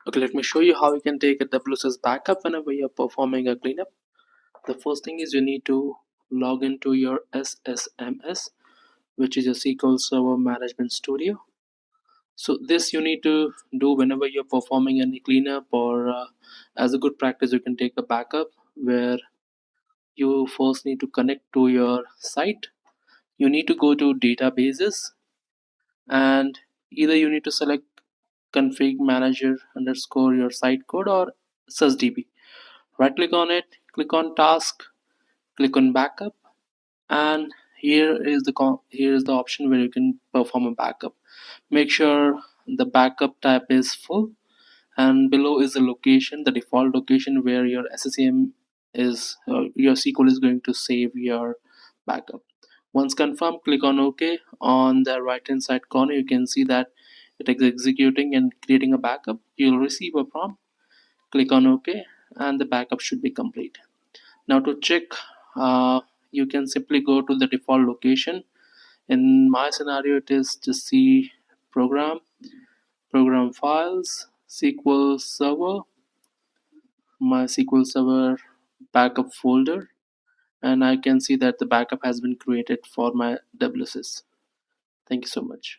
Okay, let me show you how you can take a WSUS backup whenever you're performing a cleanup. The first thing is you need to log into your SSMS, which is your SQL Server Management Studio. So this you need to do whenever you're performing any cleanup, or as a good practice you can take a backup, where you first need to connect to your site. You need to go to databases, and either you need to select config manager underscore your site code or SUSDB. Right click on it, click on task, click on backup, and here is the option where you can perform a backup. Make sure the backup type is full, and below is the location, the default location where your SCCM is, your SQL is going to save your backup. Once confirmed, click on OK. On the right hand side corner you can see that it is executing and creating a backup. You'll receive a prompt. Click on OK, and the backup should be complete. Now to check, uh, you can simply go to the default location. In my scenario it is just C program, program files, SQL Server, my SQL Server backup folder, and I can see that the backup has been created for my WSUS. Thank you so much.